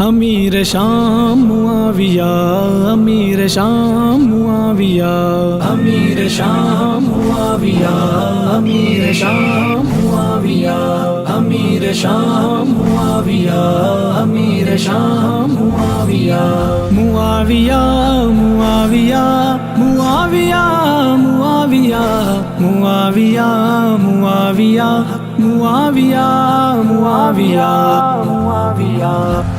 امیر شام معاویہ، امیر شام معاویہ، امیر شام معاویہ، امیر شام معاویہ، امیر شام معاویہ، امیر شام معاویہ، معاویہ معاویہ معاویہ معاویہ معاویہ معاویہ معاویہ معاویہ معاویہ،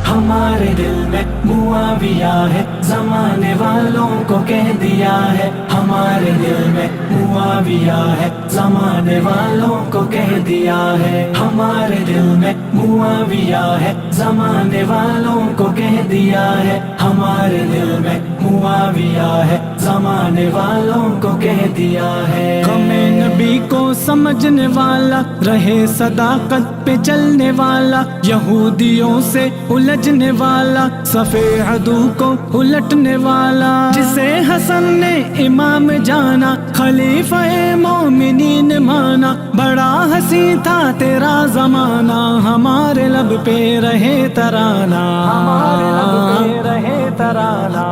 ہمارے دل میں معاویہ ہے، زمانے والوں کو کہہ دیا ہے، ہمارے دل میں معاویہ ہے، زمانے والوں کو کہہ دیا ہے، ہمارے دل میں معاویہ ہے، زمانے والوں کو کہہ دیا ہے، ہمارے دل میں معاویہ ہے، زمانے والوں کو کہہ دیا ہے۔ غم نبی کو سمجھنے والا رہے، صداقت پہ چلنے والا، یہودیوں سے الجھنے والا، صفِ عدو کو الٹنے والا، جسے حسن نے امام جانا، خلیفہ مومنین مانا، بڑا حسین تھا تیرا زمانہ، ہمارے لب پہ رہے ترانہ، ہمارے لب پہ رہے ترانہ،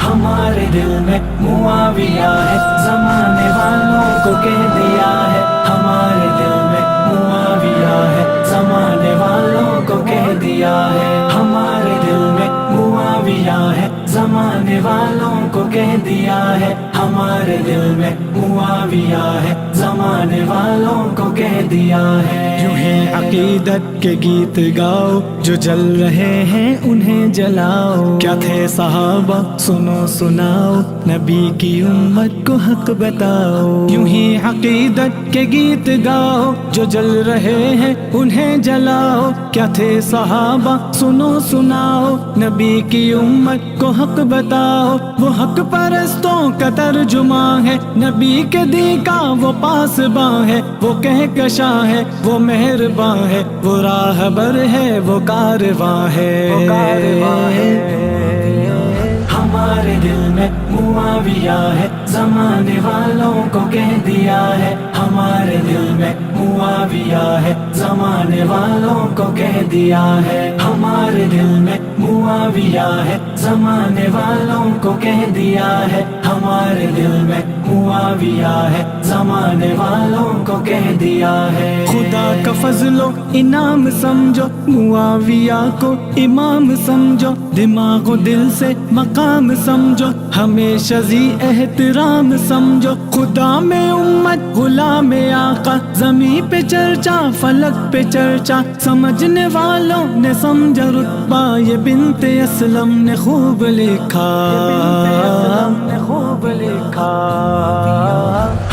ہمارے دل میں معاویہ ہے، زمانے والوں کو کہہ دیا ہے، ہمارے دل میں معاویہ ہے، زمانے والوں کو کہہ دیا ہے، ہمارے دل میں معاویہ ہے، زمانے والوں کو کہہ دیا ہے، ہمارے دل میں معاویہ ہے، زمانے والوں کو کہہ دیا ہے۔ یوں ہی عقیدت کے گیت گاؤ، جو جل رہے ہیں انہیں جلاؤ، کیا تھے صحابہ سنو سناؤ، نبی کی امت کو حق بتاؤ۔ یوں ہی عقیدت کے گیت گاؤ، جو جل رہے ہیں انہیں جلاؤ، کیا تھے صحابہ سنو سناؤ، نبی کی امت کو حق بتاؤ۔ وہ حق پرستوں کا ترجمہ ہے، نبی کے دین کا وہ پاسباں ہے، وہ کہکشاں ہے، وہ مہرباں ہے، وہ راہبر ہے، وہ کارواں ہے، ہمارے دل میں معاویہ ہے، زمانے والوں کو کہہ دیا ہے، ہمارے دل میں معاویہ ہے، زمانے والوں کو کہہ دیا ہے، ہمارے دل میں معاویہ ہے، زمانے والوں کو کہہ دیا ہے، ہمارے دل میں معاویہ ہے، زمانے والوں کو کہہ دیا ہے۔ خدا کا فضل و انعام سمجھو، معاویہ کو امام سمجھو، دماغ و دل سے مقام سمجھو، ہمیشہ ذی احترام سمجھو، خدا میں امت غلام آقا، زمین پہ چرچا فلک پہ چرچا، سمجھنے والوں نے سمجھا رتبہ، یہ بنت اسلم نے خوب لکھا، خوب لکھا،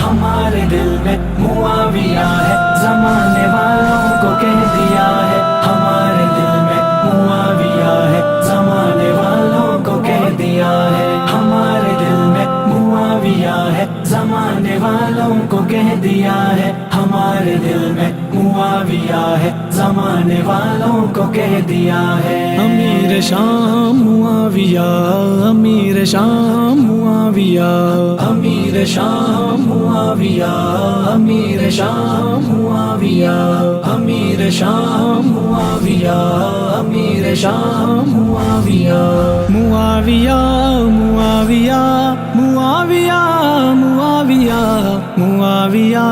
ہمارے دل میں معاویہ ہے، زمانے والوں کو کہہ دیا ہے، ہمارے دل میں معاویہ ہے، زمانے والوں کو کہہ دیا ہے، ہمارے دل میں معاویہ ہے، زمانے والوں کو کہہ دیا ہے، ہمارے دل میں معاویہ ہے، زمانے والوں کو کہہ دیا ہے۔ امیر شام معاویہ، امیر شام معاویہ، امیر شام معاویہ، امیر شام معاویہ، امیر شام معاویہ، امیر شام معاویہ، معاویہ معاویہ معاویہ معاویہ معاویہ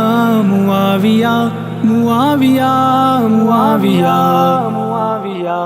معاویہ معاویہ معاویہ معاویہ